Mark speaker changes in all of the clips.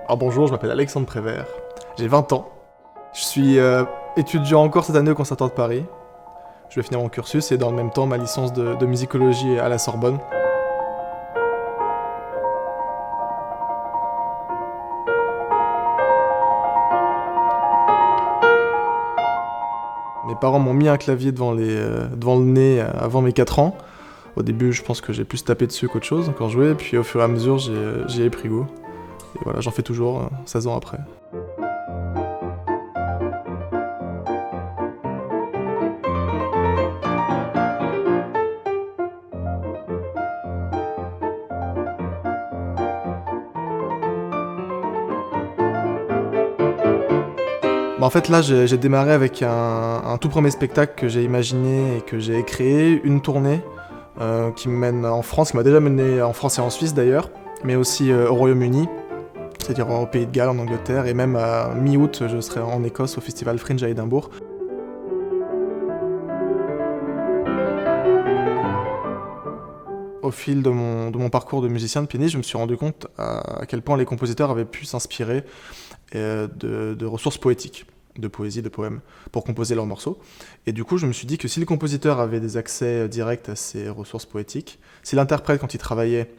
Speaker 1: Alors bonjour, je m'appelle Alexandre Prévert, j'ai 20 ans, je suis étudiant encore cette année au Conservatoire de Paris. Je vais finir mon cursus et dans le même temps ma licence de musicologie à la Sorbonne. Mes parents m'ont mis un clavier devant le nez avant mes 4 ans. Au début, je pense que j'ai plus tapé dessus qu'autre chose quand je jouais, puis au fur et à mesure, j'y ai pris goût. Et voilà, j'en fais toujours, 16 ans après. En fait, là, j'ai démarré avec un tout premier spectacle que j'ai imaginé et que j'ai créé, une tournée qui me mène en France, qui m'a déjà mené en France et en Suisse d'ailleurs, mais aussi au Royaume-Uni, c'est-à-dire au Pays de Galles, en Angleterre, et même à mi-août, je serai en Écosse au Festival Fringe à Édimbourg. Au fil de mon parcours de musicien, de pianiste, je me suis rendu compte à quel point les compositeurs avaient pu s'inspirer de ressources poétiques, de poésie, de poèmes, pour composer leurs morceaux. Et du coup, je me suis dit que si le compositeur avait des accès directs à ces ressources poétiques, si l'interprète, quand il travaillait,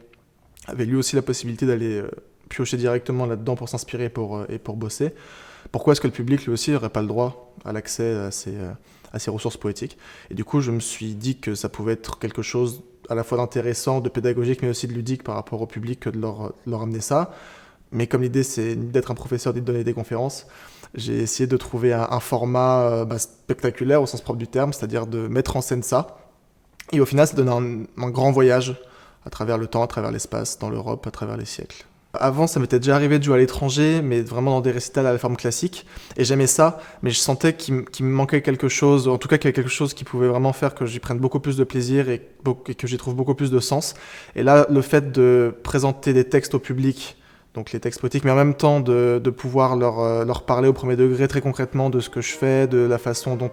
Speaker 1: avait lui aussi la possibilité d'aller piocher directement là-dedans pour s'inspirer et pour bosser, pourquoi est-ce que le public, lui aussi, n'aurait pas le droit à l'accès à ces ressources poétiques? Et du coup, je me suis dit que ça pouvait être quelque chose à la fois d'intéressant, de pédagogique, mais aussi de ludique par rapport au public, que de leur amener ça. Mais comme l'idée, c'est d'être un professeur, de donner des conférences, j'ai essayé de trouver un format spectaculaire au sens propre du terme, c'est-à-dire de mettre en scène ça. Et au final, ça donne un grand voyage à travers le temps, à travers l'espace, dans l'Europe, à travers les siècles. Avant, ça m'était déjà arrivé de jouer à l'étranger, mais vraiment dans des récitals à la forme classique. Et j'aimais ça, mais je sentais qu'il me manquait quelque chose, en tout cas qu'il y avait quelque chose qui pouvait vraiment faire que j'y prenne beaucoup plus de plaisir et que j'y trouve beaucoup plus de sens. Et là, le fait de présenter des textes au public, donc les textes poétiques, mais en même temps de pouvoir leur parler au premier degré très concrètement de ce que je fais, de la façon dont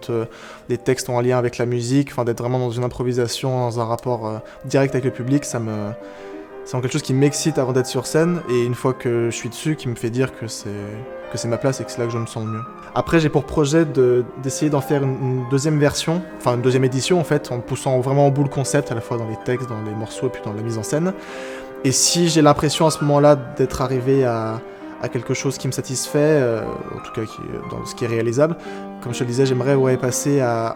Speaker 1: les textes ont un lien avec la musique, enfin d'être vraiment dans une improvisation, dans un rapport direct avec le public, c'est quelque chose qui m'excite avant d'être sur scène, et une fois que je suis dessus, qui me fait dire que c'est ma place et que c'est là que je me sens le mieux. Après, j'ai pour projet d'essayer d'en faire une deuxième version, enfin une deuxième édition en fait, en poussant vraiment au bout le concept, à la fois dans les textes, dans les morceaux et puis dans la mise en scène. Et si j'ai l'impression à ce moment-là d'être arrivé à quelque chose qui me satisfait, en tout cas dans ce qui est réalisable, comme je te le disais, j'aimerais passer à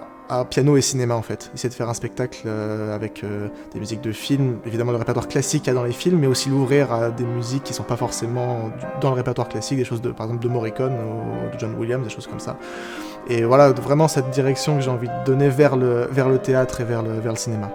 Speaker 1: piano et cinéma en fait. Essayer de faire un spectacle avec des musiques de films, évidemment le répertoire classique qu'il y a dans les films, mais aussi l'ouvrir à des musiques qui sont pas forcément dans le répertoire classique, des choses par exemple de Morricone ou de John Williams, des choses comme ça. Et voilà, vraiment cette direction que j'ai envie de donner vers le théâtre et vers le cinéma.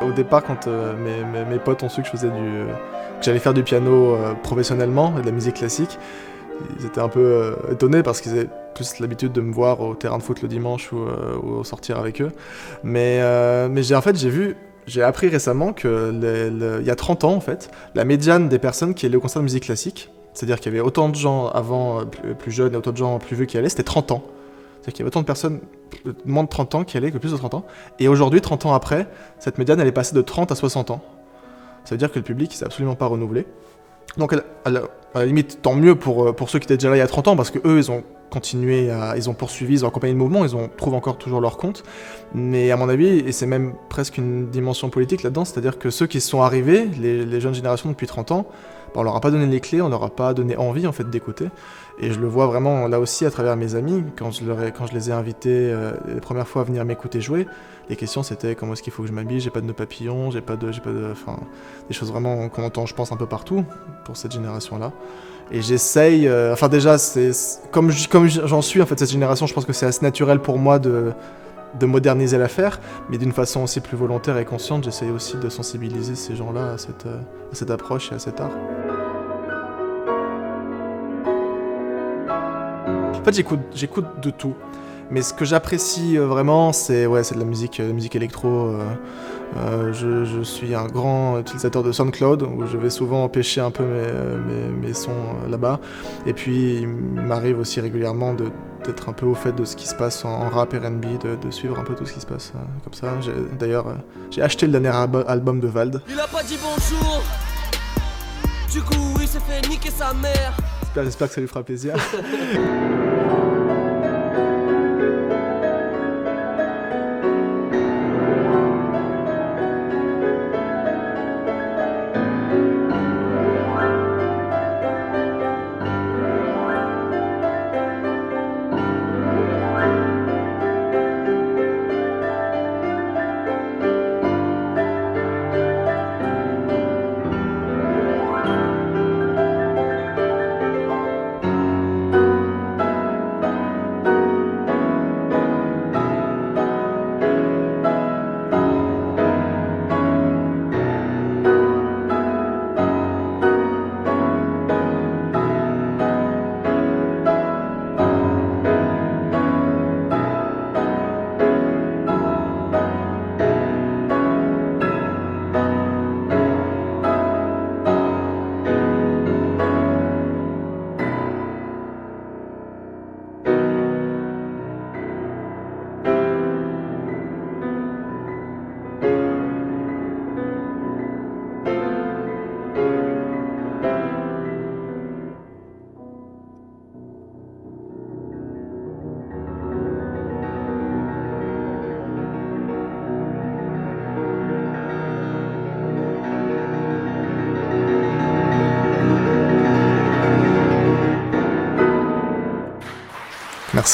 Speaker 1: Au départ, quand mes potes ont su que que j'allais faire du piano professionnellement et de la musique classique, ils étaient un peu étonnés parce qu'ils avaient plus l'habitude de me voir au terrain de foot le dimanche ou sortir avec eux. Mais j'ai appris récemment il y a 30 ans en fait, la médiane des personnes qui allaient au concert de musique classique, c'est-à-dire qu'il y avait autant de gens avant plus jeunes et autant de gens plus vieux qui allaient, c'était 30 ans. C'est-à-dire qu'il y avait autant de personnes de moins de 30 ans qui allaient que plus de 30 ans. Et aujourd'hui, 30 ans après, cette médiane, elle est passée de 30 à 60 ans. Ça veut dire que le public, il s'est absolument pas renouvelé. Donc, à la limite, tant mieux pour ceux qui étaient déjà là il y a 30 ans, parce que eux, ils ont continué, ils ont poursuivi, ils ont accompagné le mouvement, trouvent encore toujours leur compte. Mais à mon avis, et c'est même presque une dimension politique là-dedans, c'est-à-dire que ceux qui sont arrivés, les jeunes générations depuis 30 ans, on leur a pas donné les clés, on leur a pas donné envie en fait d'écouter. Et je le vois vraiment là aussi à travers mes amis, quand je les ai invités les premières fois à venir m'écouter jouer, les questions c'était comment est-ce qu'il faut que je m'habille, j'ai pas de nœud papillon, des choses vraiment qu'on entend je pense un peu partout pour cette génération-là. Et j'essaye, déjà comme j'en suis en fait cette génération, je pense que c'est assez naturel pour moi de moderniser l'affaire, mais d'une façon aussi plus volontaire et consciente, j'essaye aussi de sensibiliser ces gens-là à cette approche et à cet art. En fait, j'écoute de tout. Mais ce que j'apprécie vraiment, c'est de la musique électro. Je suis un grand utilisateur de SoundCloud, où je vais souvent pêcher un peu mes sons là-bas. Et puis, il m'arrive aussi régulièrement d'être un peu au fait de ce qui se passe en rap R&B, de suivre un peu tout ce qui se passe comme ça. D'ailleurs, j'ai acheté le dernier album de Vald.
Speaker 2: Il a pas dit bonjour, du coup il s'est fait niquer sa mère.
Speaker 1: J'espère que ça lui fera plaisir.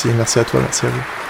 Speaker 1: Merci à toi, merci à vous.